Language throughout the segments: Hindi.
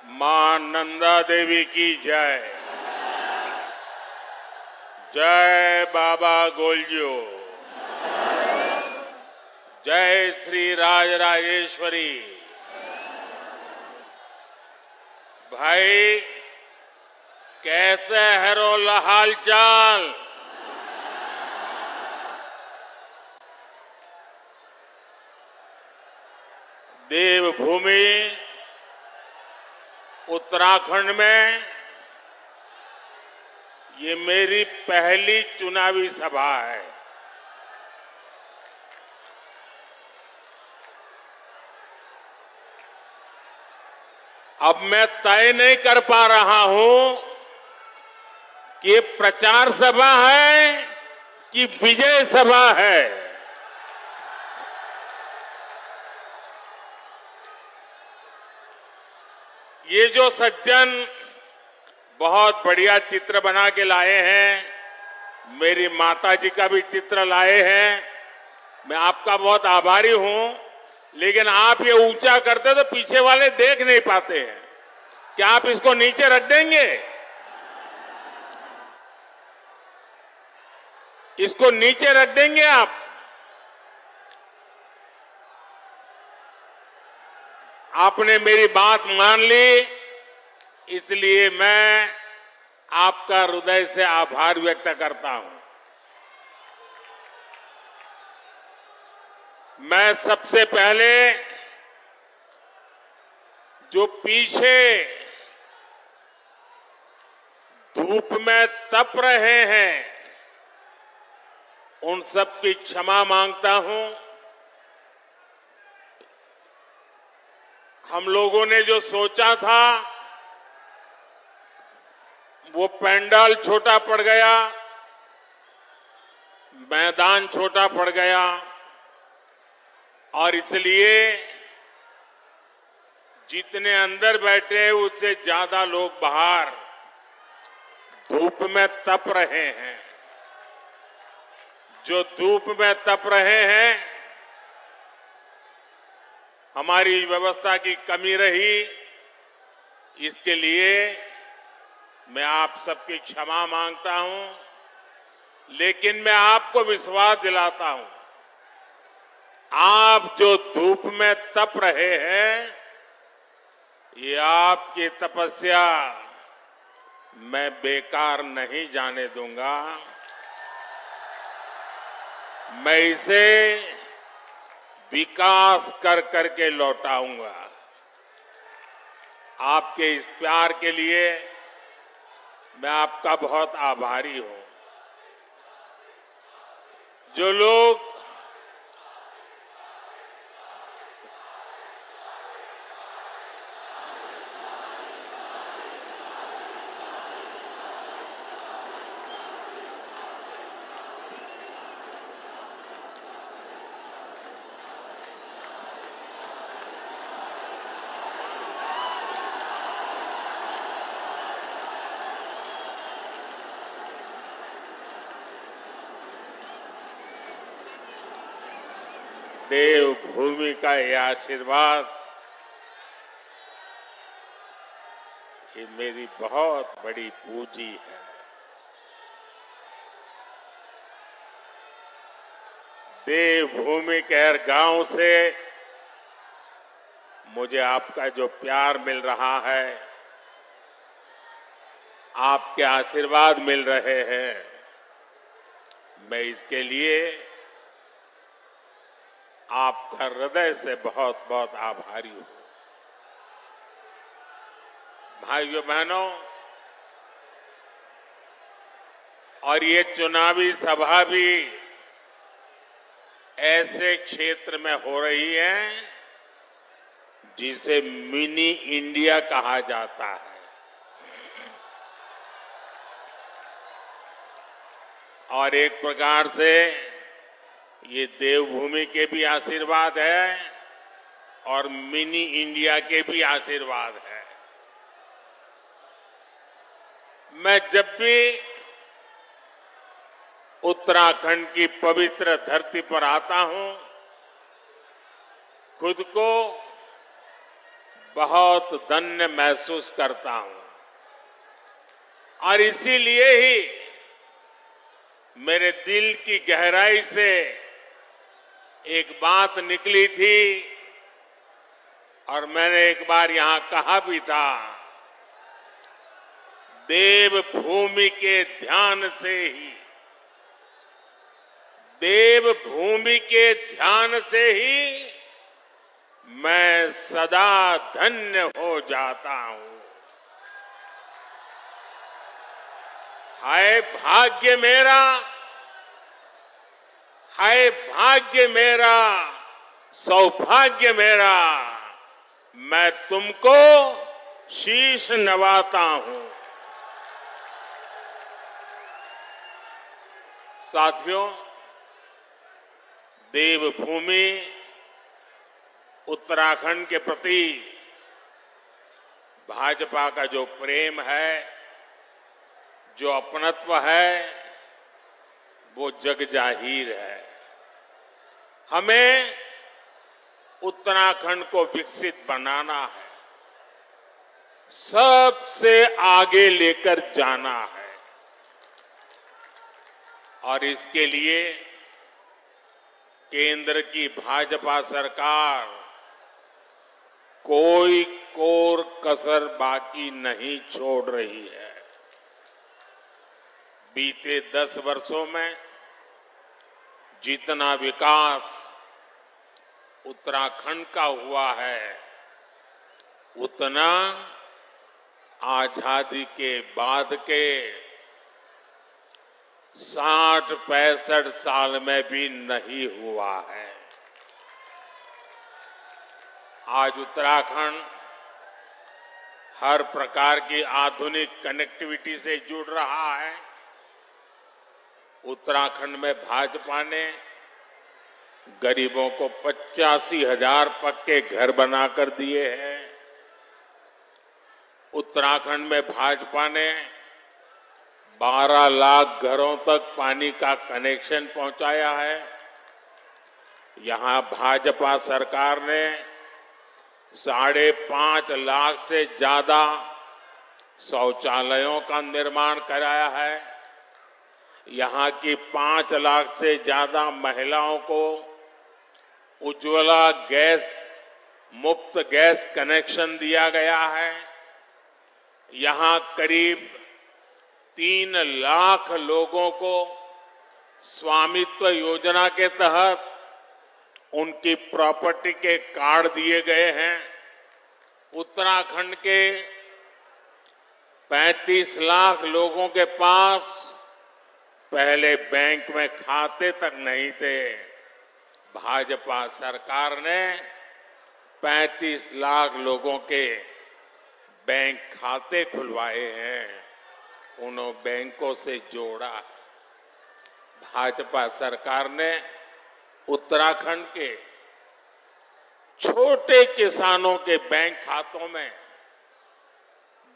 मां नंदा देवी की जय। जय बाबा गोलजो। जय श्री राजराजेश्वरी। भाई कैसे है रो हाल चाल? देवभूमि उत्तराखंड में ये मेरी पहली चुनावी सभा है। अब मैं तय नहीं कर पा रहा हूं कि ये प्रचार सभा है कि विजय सभा है। ये जो सज्जन बहुत बढ़िया चित्र बना के लाए हैं, मेरी माता जी का भी चित्र लाए हैं, मैं आपका बहुत आभारी हूं। लेकिन आप ये ऊंचा करते तो पीछे वाले देख नहीं पाते हैं। क्या आप इसको नीचे रख देंगे? इसको नीचे रख देंगे आप? आपने मेरी बात मान ली, इसलिए मैं आपका हृदय से आभार व्यक्त करता हूं। मैं सबसे पहले जो पीछे धूप में तप रहे हैं उन सब की क्षमा मांगता हूं। हम लोगों ने जो सोचा था वो पंडाल छोटा पड़ गया, मैदान छोटा पड़ गया और इसलिए जितने अंदर बैठे उससे ज्यादा लोग बाहर धूप में तप रहे हैं। जो धूप में तप रहे हैं, हमारी व्यवस्था की कमी रही, इसके लिए मैं आप सबकी क्षमा मांगता हूं। लेकिन मैं आपको विश्वास दिलाता हूं, आप जो धूप में तप रहे हैं, ये आपकी तपस्या मैं बेकार नहीं जाने दूंगा। मैं इसे विकास कर करके लौटाऊंगा। आपके इस प्यार के लिए मैं आपका बहुत आभारी हूं। जो लोग देवभूमि का यह आशीर्वाद, ये मेरी बहुत बड़ी पूंजी है। देवभूमि के हर गांव से मुझे आपका जो प्यार मिल रहा है, आपके आशीर्वाद मिल रहे हैं, मैं इसके लिए आपका हृदय से बहुत बहुत आभारी हूं। भाइयों बहनों, और ये चुनावी सभा भी ऐसे क्षेत्र में हो रही है जिसे मिनी इंडिया कहा जाता है। और एक प्रकार से ये देवभूमि के भी आशीर्वाद है और मिनी इंडिया के भी आशीर्वाद है। मैं जब भी उत्तराखंड की पवित्र धरती पर आता हूं, खुद को बहुत धन्य महसूस करता हूं और इसीलिए ही मेरे दिल की गहराई से एक बात निकली थी और मैंने एक बार यहां कहा भी था, देवभूमि के ध्यान से ही, देवभूमि के ध्यान से ही मैं सदा धन्य हो जाता हूं। हाय भाग्य मेरा, हाय भाग्य मेरा, सौभाग्य मेरा, मैं तुमको शीश नवाता हूं। साथियों, देवभूमि उत्तराखंड के प्रति भाजपा का जो प्रेम है, जो अपनत्व है, वो जग जाहिर है। हमें उत्तराखंड को विकसित बनाना है, सबसे आगे लेकर जाना है और इसके लिए केंद्र की भाजपा सरकार कोई कोर कसर बाकी नहीं छोड़ रही है। बीते 10 वर्षों में जितना विकास उत्तराखंड का हुआ है, उतना आजादी के बाद के 60-65 साल में भी नहीं हुआ है। आज उत्तराखंड हर प्रकार की आधुनिक कनेक्टिविटी से जुड़ रहा है। उत्तराखंड में भाजपा ने गरीबों को 85,000 पक्के घर बनाकर दिए हैं। उत्तराखंड में भाजपा ने 12 लाख घरों तक पानी का कनेक्शन पहुंचाया है। यहां भाजपा सरकार ने 5.5 लाख से ज्यादा शौचालयों का निर्माण कराया है। यहां की 5 लाख से ज्यादा महिलाओं को उज्ज्वला गैस मुफ्त गैस कनेक्शन दिया गया है। यहां करीब 3 लाख लोगों को स्वामित्व योजना के तहत उनकी प्रॉपर्टी के कार्ड दिए गए हैं। उत्तराखंड के 35 लाख लोगों के पास पहले बैंक में खाते तक नहीं थे। भाजपा सरकार ने 35 लाख लोगों के बैंक खाते खुलवाए हैं, उन्होंने बैंकों से जोड़ा। भाजपा सरकार ने उत्तराखंड के छोटे किसानों के बैंक खातों में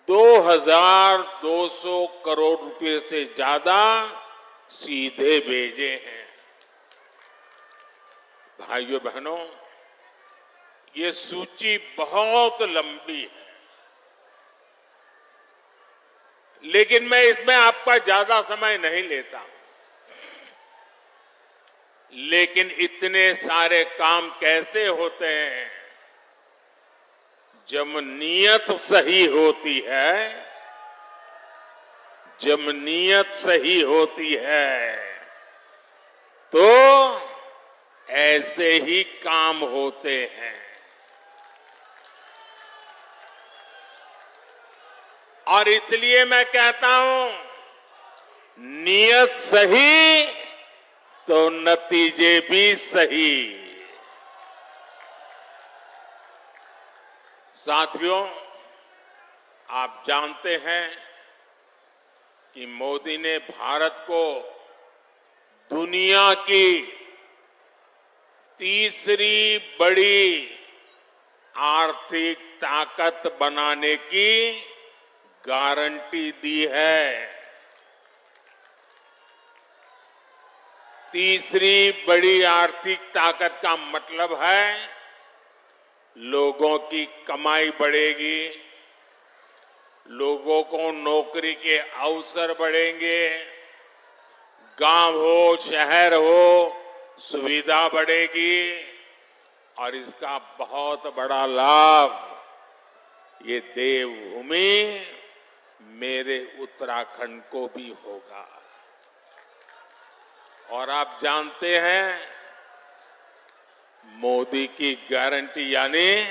2,200 करोड़ रुपए से ज्यादा सीधे भेजे हैं। भाइयों बहनों, ये सूची बहुत लंबी है, लेकिन मैं इसमें आपका ज्यादा समय नहीं लेता। लेकिन इतने सारे काम कैसे होते हैं? जब नीयत सही होती है, जब नीयत सही होती है तो ऐसे ही काम होते हैं। और इसलिए मैं कहता हूं, नीयत सही तो नतीजे भी सही। साथियों, आप जानते हैं कि मोदी ने भारत को दुनिया की तीसरी बड़ी आर्थिक ताकत बनाने की गारंटी दी है। तीसरी बड़ी आर्थिक ताकत का मतलब है लोगों की कमाई बढ़ेगी, लोगों को नौकरी के अवसर बढ़ेंगे, गांव हो शहर हो सुविधा बढ़ेगी और इसका बहुत बड़ा लाभ ये देवभूमि मेरे उत्तराखंड को भी होगा। और आप जानते हैं मोदी की गारंटी यानी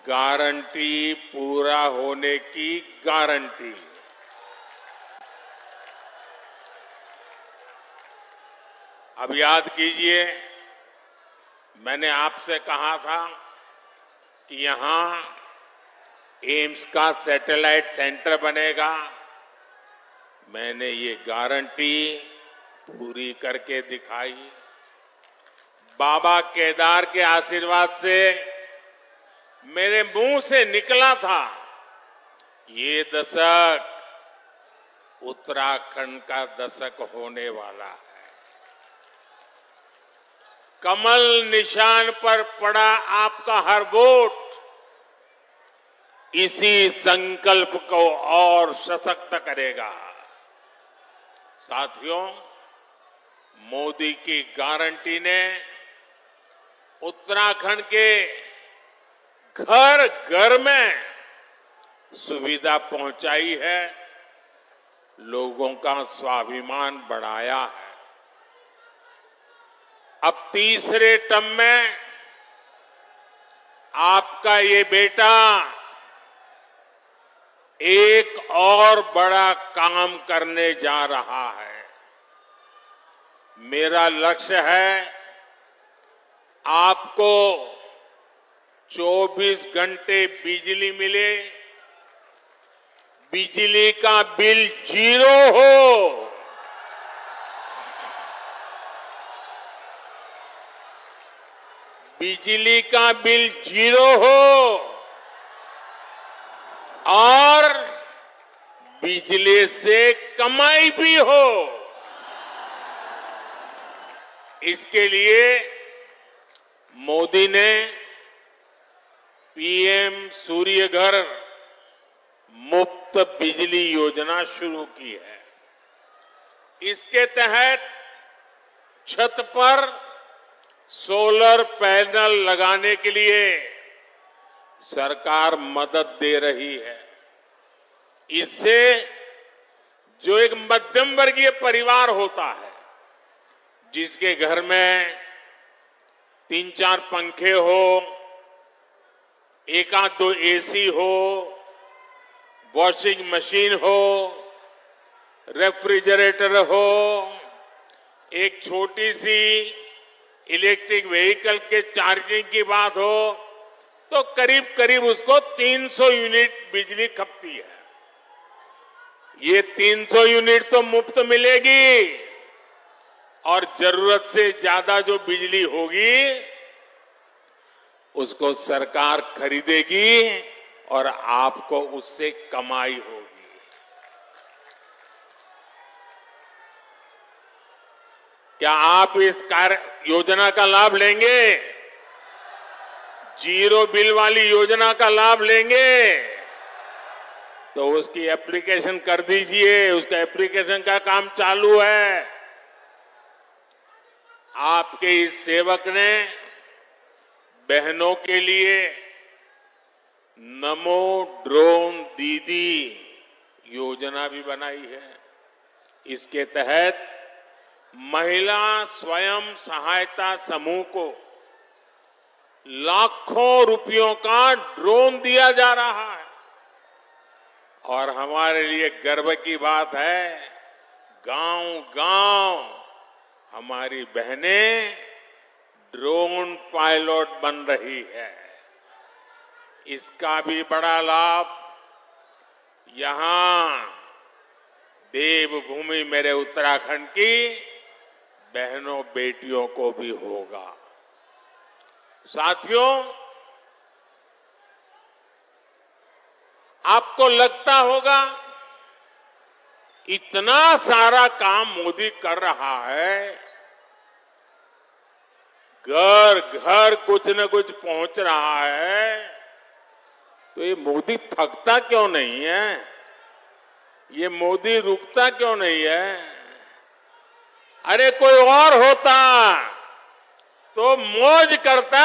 गारंटी पूरा होने की गारंटी। अब याद कीजिए, मैंने आपसे कहा था कि यहां एम्स का सैटेलाइट सेंटर बनेगा। मैंने ये गारंटी पूरी करके दिखाई। बाबा केदार के आशीर्वाद से मेरे मुंह से निकला था, ये दशक उत्तराखंड का दशक होने वाला है। कमल निशान पर पड़ा आपका हर वोट इसी संकल्प को और सशक्त करेगा। साथियों, मोदी की गारंटी ने उत्तराखंड के घर घर में सुविधा पहुंचाई है, लोगों का स्वाभिमान बढ़ाया है। अब तीसरे टर्म में आपका ये बेटा एक और बड़ा काम करने जा रहा है। मेरा लक्ष्य है आपको 24 घंटे बिजली मिले, बिजली का बिल 0 हो, बिजली का बिल 0 हो और बिजली से कमाई भी हो। इसके लिए मोदी ने पीएम सूर्य घर मुफ्त बिजली योजना शुरू की है। इसके तहत छत पर सोलर पैनल लगाने के लिए सरकार मदद दे रही है। इससे जो एक मध्यम वर्गीय परिवार होता है, जिसके घर में 3-4 पंखे हो, 1-2 एसी हो, वॉशिंग मशीन हो, रेफ्रिजरेटर हो, एक छोटी सी इलेक्ट्रिक व्हीकल के चार्जिंग की बात हो, तो करीब करीब उसको 300 यूनिट बिजली खपती है। ये 300 यूनिट तो मुफ्त मिलेगी और जरूरत से ज्यादा जो बिजली होगी उसको सरकार खरीदेगी और आपको उससे कमाई होगी। क्या आप इस योजना का लाभ लेंगे? जीरो बिल वाली योजना का लाभ लेंगे? तो उसकी एप्लीकेशन कर दीजिए। उसका एप्लीकेशन का काम चालू है। आपके इस सेवक ने बहनों के लिए नमो ड्रोन दीदी योजना भी बनाई है। इसके तहत महिला स्वयं सहायता समूह को लाखों रुपयों का ड्रोन दिया जा रहा है। और हमारे लिए गर्व की बात है, गांव-गांव हमारी बहनें ड्रोन पायलट बन रही है। इसका भी बड़ा लाभ यहां देवभूमि मेरे उत्तराखंड की बहनों बेटियों को भी होगा। साथियों, आपको लगता होगा इतना सारा काम मोदी कर रहा है, घर घर कुछ न कुछ पहुंच रहा है, तो ये मोदी थकता क्यों नहीं है? ये मोदी रुकता क्यों नहीं है? अरे कोई और होता तो मौज करता।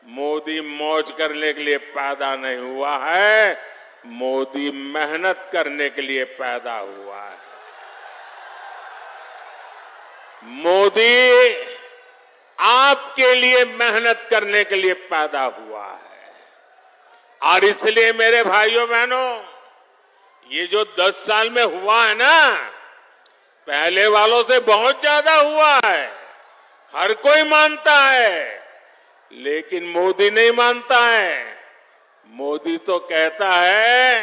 मोदी मौज करने के लिए पैदा नहीं हुआ है, मोदी मेहनत करने के लिए पैदा हुआ है। मोदी आपके लिए मेहनत करने के लिए पैदा हुआ है। और इसलिए मेरे भाइयों बहनों, ये जो 10 साल में हुआ है ना, पहले वालों से बहुत ज्यादा हुआ है, हर कोई मानता है, लेकिन मोदी नहीं मानता है। मोदी तो कहता है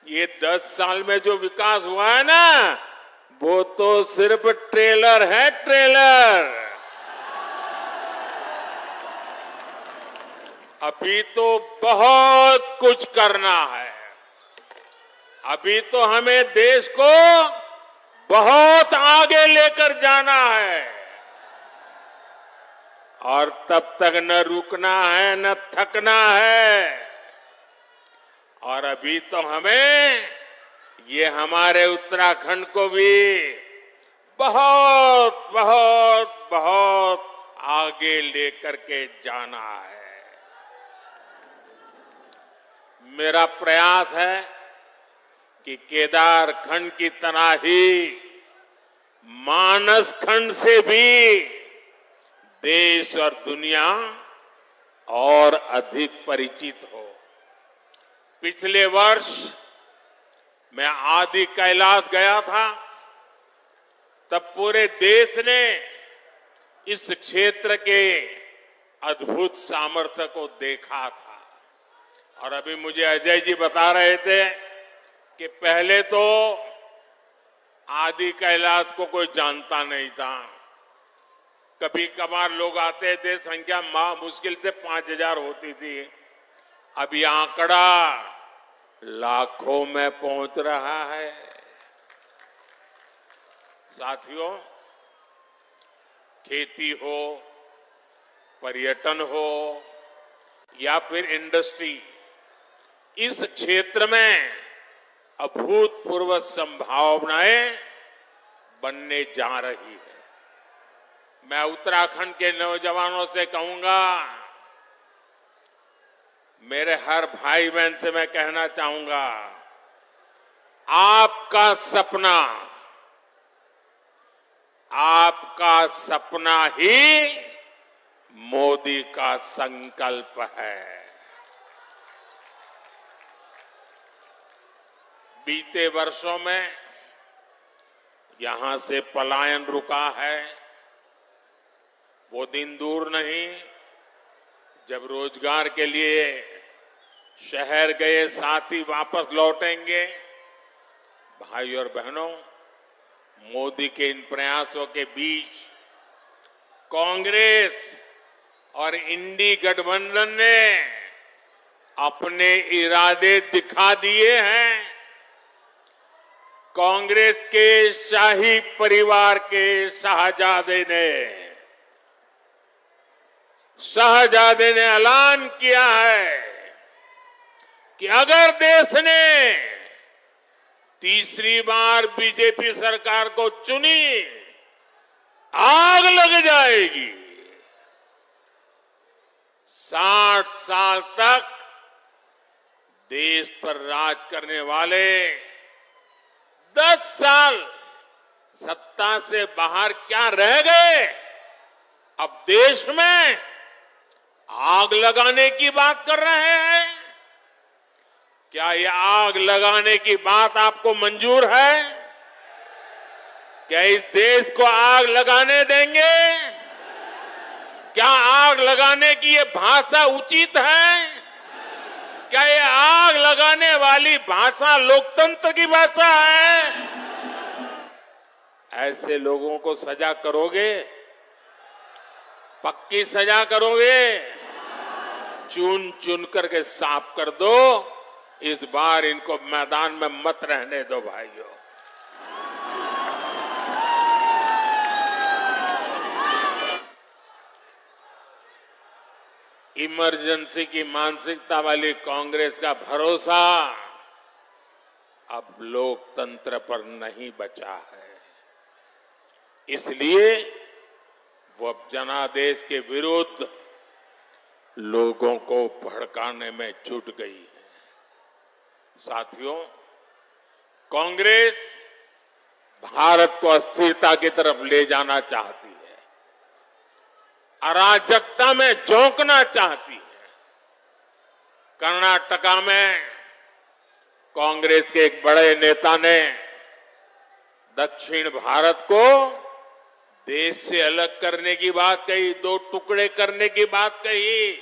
ये 10 साल में जो विकास हुआ है ना, वो तो सिर्फ ट्रेलर है, ट्रेलर। अभी तो बहुत कुछ करना है। अभी तो हमें देश को बहुत आगे लेकर जाना है, और तब तक न रुकना है न थकना है। और अभी तो हमें ये हमारे उत्तराखंड को भी बहुत बहुत बहुत आगे लेकर के जाना है। मेरा प्रयास है कि केदार खंड की तरह ही मानस खंड से भी देश और दुनिया और अधिक परिचित हो। पिछले वर्ष मैं आदि कैलाश गया था, तब पूरे देश ने इस क्षेत्र के अद्भुत सामर्थ्य को देखा था। और अभी मुझे अजय जी बता रहे थे कि पहले तो आदि कैलाश को कोई जानता नहीं था। कभी कभार लोग आते थे, संख्या मुश्किल से 5000 होती थी। अब ये आंकड़ा लाखों में पहुंच रहा है। साथियों, खेती हो, पर्यटन हो या फिर इंडस्ट्री, इस क्षेत्र में अभूतपूर्व संभावनाएं बनने जा रही है। मैं उत्तराखंड के नौजवानों से कहूंगा, मेरे हर भाई बहन से मैं कहना चाहूंगा, आपका सपना ही मोदी का संकल्प है। बीते वर्षों में यहां से पलायन रुका है। वो दिन दूर नहीं जब रोजगार के लिए शहर गए साथी वापस लौटेंगे। भाई और बहनों, मोदी के इन प्रयासों के बीच कांग्रेस और इंडी गठबंधन ने अपने इरादे दिखा दिए हैं। कांग्रेस के शाही परिवार के शहजादे ने ऐलान किया है कि अगर देश ने तीसरी बार बीजेपी सरकार को चुनी, आग लग जाएगी। 60 साल तक देश पर राज करने वाले 10 साल सत्ता से बाहर क्या रह गए? अब देश में आग लगाने की बात कर रहे हैं। क्या ये आग लगाने की बात आपको मंजूर है? क्या इस देश को आग लगाने देंगे? क्या आग लगाने की ये भाषा उचित है? क्या ये आग लगाने वाली भाषा लोकतंत्र की भाषा है? ऐसे लोगों को सजा करोगे? पक्की सजा करोगे? चुन चुन करके साफ कर दो। इस बार इनको मैदान में मत रहने दो भाइयों। इमरजेंसी की मानसिकता वाली कांग्रेस का भरोसा अब लोकतंत्र पर नहीं बचा है। इसलिए वो अब जनादेश के विरुद्ध लोगों को भड़काने में जुट गई है। साथियों, कांग्रेस भारत को अस्थिरता की तरफ ले जाना चाहती है, अराजकता में झोंकना चाहती है। कर्नाटका में कांग्रेस के एक बड़े नेता ने दक्षिण भारत को देश से अलग करने की बात कही, दो टुकड़े करने की बात कही।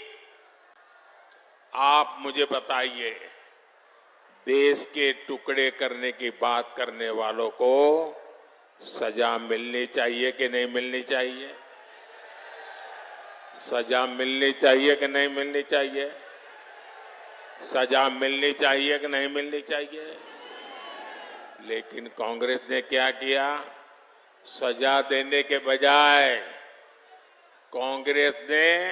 आप मुझे बताइए, देश के टुकड़े करने की बात करने वालों को सजा मिलनी चाहिए कि नहीं मिलनी चाहिए? सजा मिलनी चाहिए कि नहीं मिलनी चाहिए? सजा मिलनी चाहिए कि नहीं मिलनी चाहिए? लेकिन कांग्रेस ने क्या किया? सजा देने के बजाय कांग्रेस ने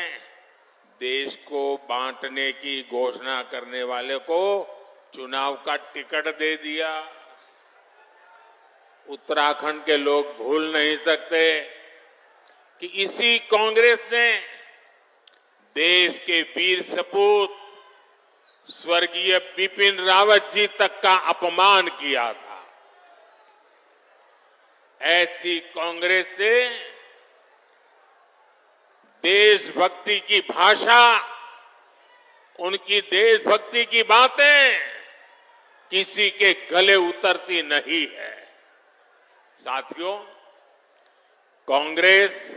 देश को बांटने की घोषणा करने वाले को चुनाव का टिकट दे दिया। उत्तराखंड के लोग भूल नहीं सकते कि इसी कांग्रेस ने देश के वीर सपूत स्वर्गीय बिपिन रावत जी तक का अपमान किया था। ऐसी कांग्रेस से देशभक्ति की भाषा, उनकी देशभक्ति की बातें किसी के गले उतरती नहीं है। साथियों, कांग्रेस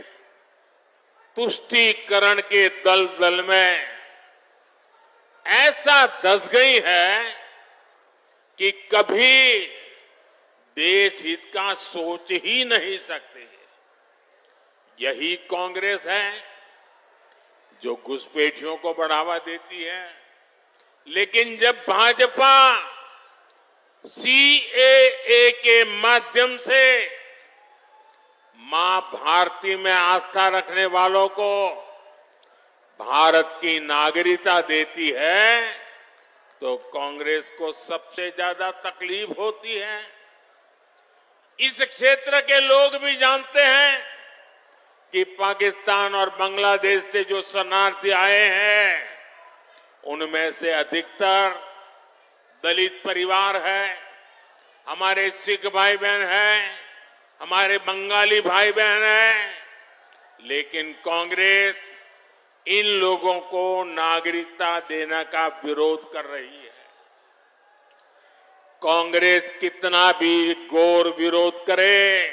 तुष्टीकरण के दलदल में ऐसा धंस गई है कि कभी देश हित का सोच ही नहीं सकते। यही कांग्रेस है जो घुसपैठियों को बढ़ावा देती है। लेकिन जब भाजपा सीएए के माध्यम से मां भारती में आस्था रखने वालों को भारत की नागरिकता देती है, तो कांग्रेस को सबसे ज्यादा तकलीफ होती है। इस क्षेत्र के लोग भी जानते हैं कि पाकिस्तान और बांग्लादेश से जो शरणार्थी आए हैं, उनमें से अधिकतर दलित परिवार है, हमारे सिख भाई बहन हैं, हमारे बंगाली भाई बहन हैं। लेकिन कांग्रेस इन लोगों को नागरिकता देने का विरोध कर रही है। कांग्रेस कितना भी घोर विरोध करे,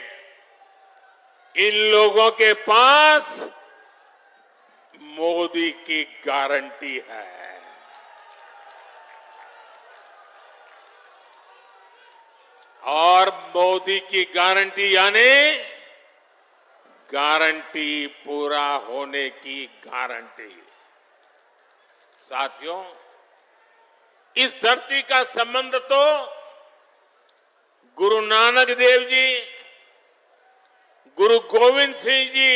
इन लोगों के पास मोदी की गारंटी है। और मोदी की गारंटी यानी गारंटी पूरा होने की गारंटी। साथियों, इस धरती का संबंध तो गुरु नानक देव जी, गुरु गोविंद सिंह जी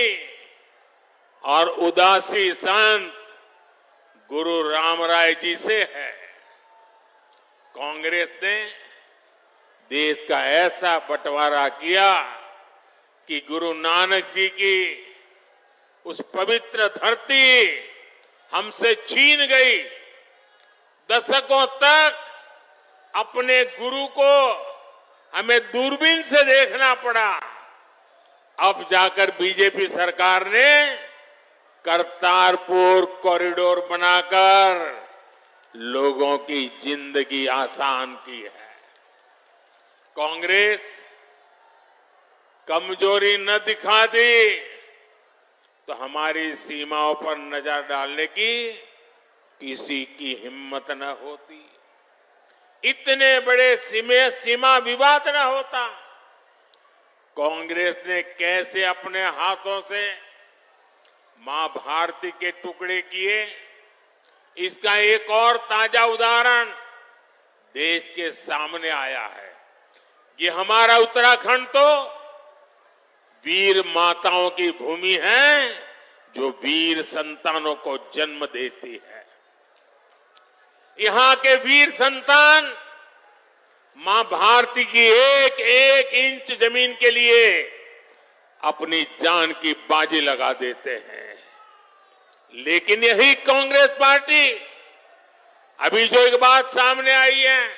और उदासी संत गुरु रामराय जी से है। कांग्रेस ने देश का ऐसा बंटवारा किया कि गुरु नानक जी की उस पवित्र धरती हमसे छीन गई। दशकों तक अपने गुरु को हमें दूरबीन से देखना पड़ा। अब जाकर बीजेपी सरकार ने करतारपुर कॉरिडोर बनाकर लोगों की जिंदगी आसान की है। कांग्रेस कमजोरी न दिखा दी तो हमारी सीमाओं पर नजर डालने की किसी की हिम्मत न होती, इतने बड़े सीमा विवाद न होता। कांग्रेस ने कैसे अपने हाथों से मां भारती के टुकड़े किए, इसका एक और ताजा उदाहरण देश के सामने आया है। ये हमारा उत्तराखंड तो वीर माताओं की भूमि है, जो वीर संतानों को जन्म देती है। यहां के वीर संतान मां भारती की एक एक इंच जमीन के लिए अपनी जान की बाजी लगा देते हैं। लेकिन यही कांग्रेस पार्टी, अभी जो एक बात सामने आई है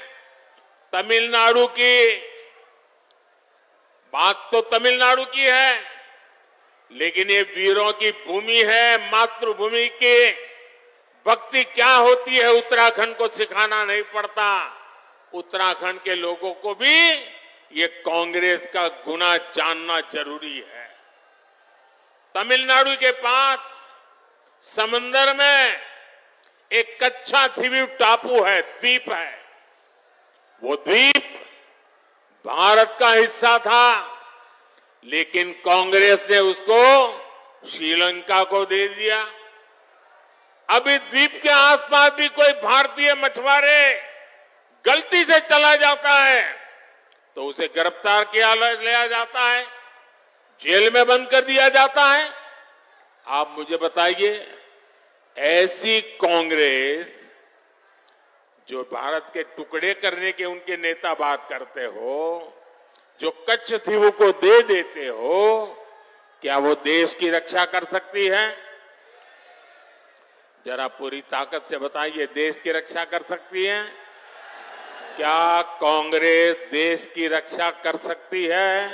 तमिलनाडु की, बात तो तमिलनाडु की है, लेकिन ये वीरों की भूमि है, मातृभूमि की भक्ति क्या होती है उत्तराखंड को सिखाना नहीं पड़ता। उत्तराखंड के लोगों को भी ये कांग्रेस का गुना जानना जरूरी है। तमिलनाडु के पास समंदर में एक कच्छा द्वीप टापू है, द्वीप है। वो द्वीप भारत का हिस्सा था, लेकिन कांग्रेस ने उसको श्रीलंका को दे दिया। अब इस द्वीप के आसपास भी कोई भारतीय मछुआरे गलती से चला जाता है तो उसे गिरफ्तार किया लिया जाता है, जेल में बंद कर दिया जाता है। आप मुझे बताइए, ऐसी कांग्रेस जो भारत के टुकड़े करने के उनके नेता बात करते हो, जो कच्छ द्वीप को दे देते हो, क्या वो देश की रक्षा कर सकती है? जरा पूरी ताकत से बताइए, देश की रक्षा कर सकती है? क्या कांग्रेस देश की रक्षा कर सकती है?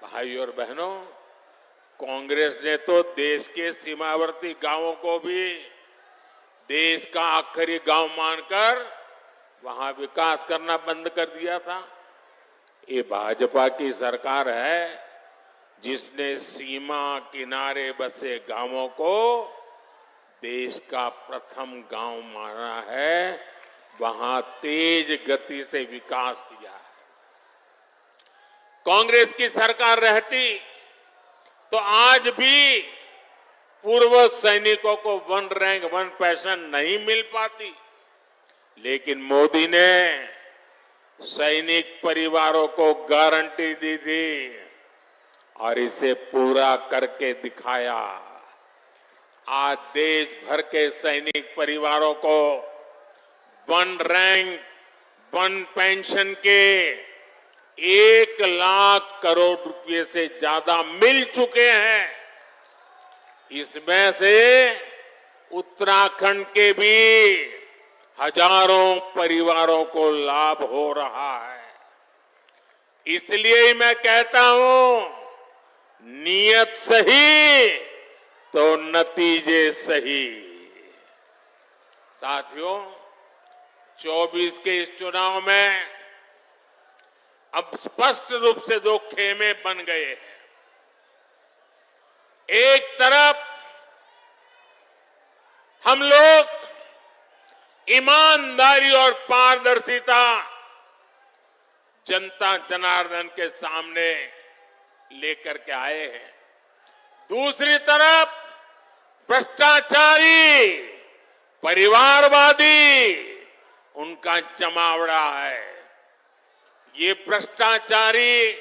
भाई और बहनों, कांग्रेस ने तो देश के सीमावर्ती गांवों को भी देश का आखिरी गांव मानकर वहां विकास करना बंद कर दिया था। ये भाजपा की सरकार है जिसने सीमा किनारे बसे गांवों को देश का प्रथम गांव माना है, वहां तेज गति से विकास किया है। कांग्रेस की सरकार रहती तो आज भी पूर्व सैनिकों को 1 रैंक 1 पेंशन नहीं मिल पाती, लेकिन मोदी ने सैनिक परिवारों को गारंटी दी थी और इसे पूरा करके दिखाया। आज देश भर के सैनिक परिवारों को 1 रैंक 1 पेंशन के 1 लाख करोड़ रुपए से ज्यादा मिल चुके हैं। इसमें से उत्तराखंड के भी हजारों परिवारों को लाभ हो रहा है। इसलिए मैं कहता हूं, नीयत सही तो नतीजे सही। साथियों, 24 के इस चुनाव में अब स्पष्ट रूप से 2 खेमे बन गए हैं। एक तरफ हम लोग ईमानदारी और पारदर्शिता जनता जनार्दन के सामने लेकर के आए हैं। दूसरी तरफ भ्रष्टाचारी, परिवारवादी, उनका जमावड़ा है। ये भ्रष्टाचारी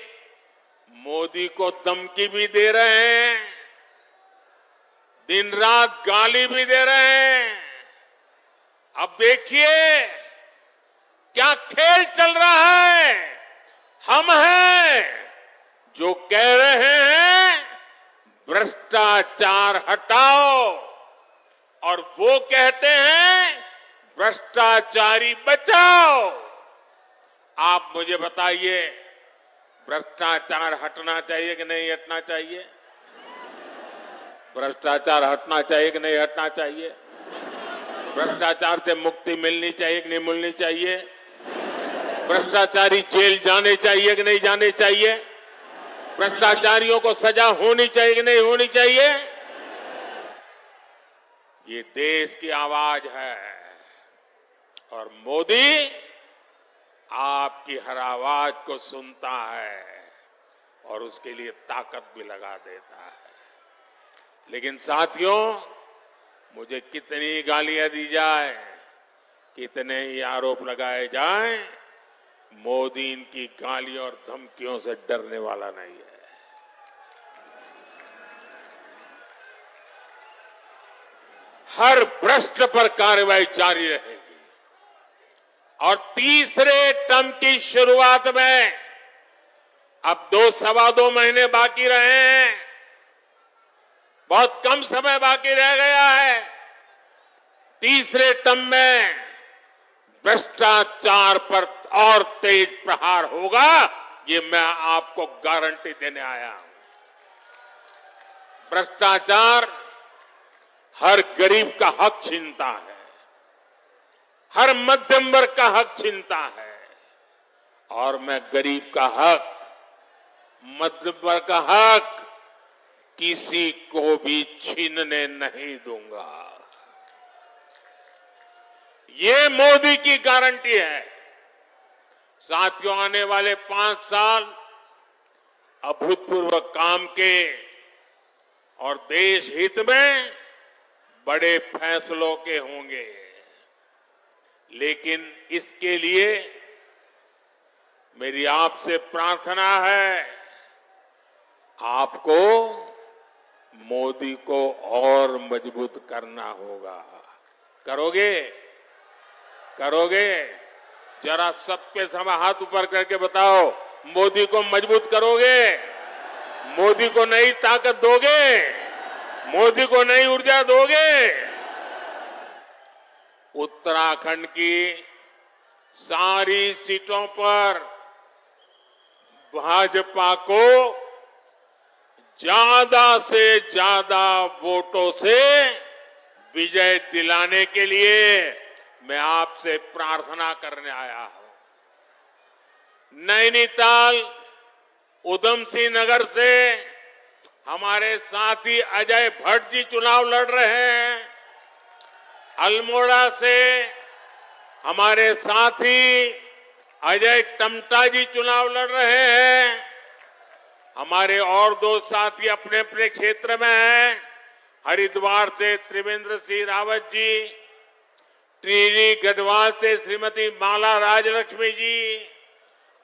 मोदी को धमकी भी दे रहे हैं, दिन रात गाली भी दे रहे हैं। अब देखिए क्या खेल चल रहा है। हम हैं जो कह रहे हैं भ्रष्टाचार हटाओ, और वो कहते हैं भ्रष्टाचारी बचाओ। आप मुझे बताइए, भ्रष्टाचार हटना चाहिए कि नहीं हटना चाहिए? भ्रष्टाचार हटना चाहिए कि नहीं हटना चाहिए? भ्रष्टाचार से मुक्ति मिलनी चाहिए कि नहीं मिलनी चाहिए? भ्रष्टाचारी जेल जाने चाहिए कि नहीं जाने चाहिए? भ्रष्टाचारियों को सजा होनी चाहिए कि नहीं होनी चाहिए? ये देश की आवाज है और मोदी आपकी हर आवाज को सुनता है और उसके लिए ताकत भी लगा देता है। लेकिन साथियों, मुझे कितनी गालियां दी जाए, कितने ही आरोप लगाए जाएं, मोदी इनकी गालियों और धमकियों से डरने वाला नहीं है। हर भ्रष्ट पर कार्रवाई जारी रहेगी। और तीसरे टर्म की शुरुआत में अब 2-2.25 महीने बाकी रहे हैं, बहुत कम समय बाकी रह गया है। तीसरे टर्म में भ्रष्टाचार पर और तेज प्रहार होगा, ये मैं आपको गारंटी देने आया हूं। भ्रष्टाचार हर गरीब का हक छीनता है, हर मध्यम वर्ग का हक छीनता है, और मैं गरीब का हक, मध्यम वर्ग का हक किसी को भी छीनने नहीं दूंगा। ये मोदी की गारंटी है। साथियों, आने वाले 5 साल अभूतपूर्व काम के और देश हित में बड़े फैसलों के होंगे, लेकिन इसके लिए मेरी आपसे प्रार्थना है, आपको मोदी को और मजबूत करना होगा। करोगे? करोगे? जरा सबके समय हाथ ऊपर करके बताओ, मोदी को मजबूत करोगे? मोदी को नई ताकत दोगे? मोदी को नई ऊर्जा दोगे? उत्तराखंड की सारी सीटों पर भाजपा को ज्यादा से ज्यादा वोटों से विजय दिलाने के लिए मैं आपसे प्रार्थना करने आया हूं। नैनीताल, उधम सिंह नगर से हमारे साथी अजय भट्ट जी चुनाव लड़ रहे हैं। अल्मोड़ा से हमारे साथी अजय टमटा जी चुनाव लड़ रहे हैं। हमारे और 2 साथी अपने अपने क्षेत्र में हैं। हरिद्वार से त्रिवेंद्र सिंह रावत जी, टिहरी गढ़वाल से श्रीमती माला राजलक्ष्मी जी,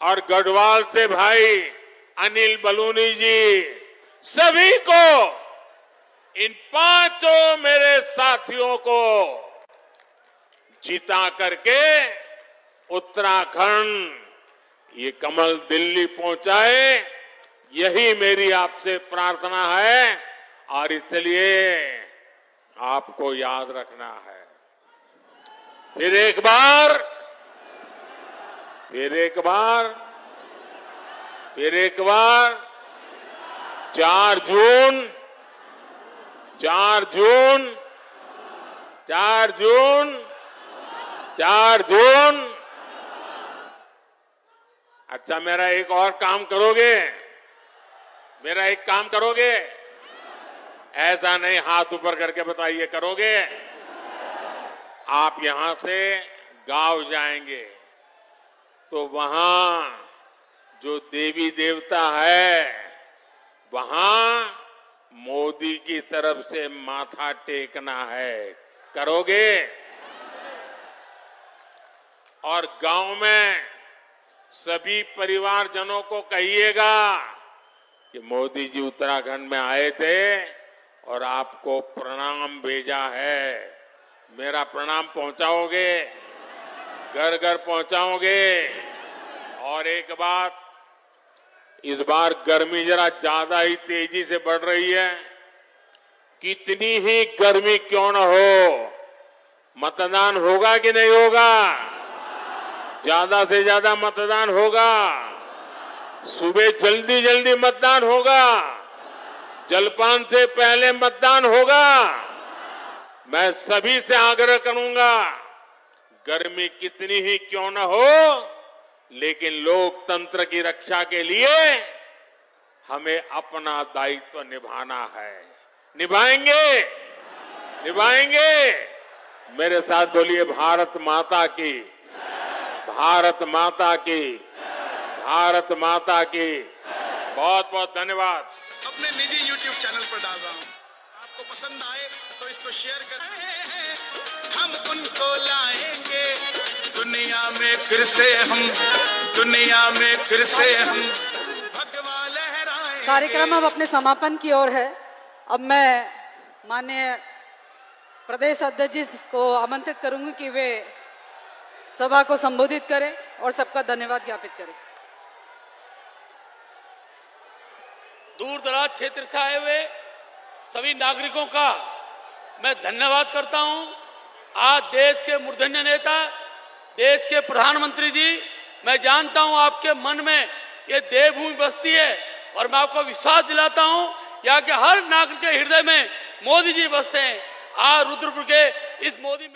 और गढ़वाल से भाई अनिल बलूनी जी। सभी को, इन 5 मेरे साथियों को जिता करके उत्तराखंड ये कमल दिल्ली पहुंचाए, यही मेरी आपसे प्रार्थना है। और इसलिए आपको याद रखना है, फिर एक बार 4 जून। अच्छा, मेरा एक और काम करोगे? मेरा एक काम करोगे? ऐसा नहीं, हाथ ऊपर करके बताइए, करोगे? आप यहां से गांव जाएंगे तो वहां जो देवी देवता है, वहां मोदी की तरफ से माथा टेकना है। करोगे? और गांव में सभी परिवारजनों को कहिएगा कि मोदी जी उत्तराखंड में आए थे और आपको प्रणाम भेजा है। मेरा प्रणाम पहुंचाओगे? घर घर पहुंचाओगे? और एक बात, इस बार गर्मी जरा ज्यादा ही तेजी से बढ़ रही है। कितनी ही गर्मी क्यों न हो, मतदान होगा कि नहीं होगा? ज्यादा से ज्यादा मतदान होगा। सुबह जल्दी जल्दी मतदान होगा, जलपान से पहले मतदान होगा। मैं सभी से आग्रह करूंगा, गर्मी कितनी ही क्यों न हो, लेकिन लोकतंत्र की रक्षा के लिए हमें अपना दायित्व निभाना है। निभाएंगे? निभाएंगे? मेरे साथ बोलिए, भारत माता की, भारत माता की, भारत माता की। बहुत बहुत धन्यवाद। अपने निजी YouTube चैनल पर डाल रहा हूँ, आपको पसंद आए तो इसको शेयर करें। हम उनको लाएंगे दुनिया में फिर से, हम दुनिया में फिर से हम भगवा लहराएंगे। कार्यक्रम अब अपने समापन की ओर है। अब मैं माननीय प्रदेश अध्यक्ष जी को आमंत्रित करूंगी कि वे सभा को संबोधित करें और सबका धन्यवाद ज्ञापित करें। दूर दराज क्षेत्र से आए हुए सभी नागरिकों का मैं धन्यवाद करता हूं। आज देश के मूर्धन्य नेता, देश के प्रधानमंत्री जी, मैं जानता हूं आपके मन में ये देवभूमि बसती है और मैं आपको विश्वास दिलाता हूं यहाँ के हर नागरिक के हृदय में मोदी जी बसते हैं। आज रुद्रपुर के इस मोदी में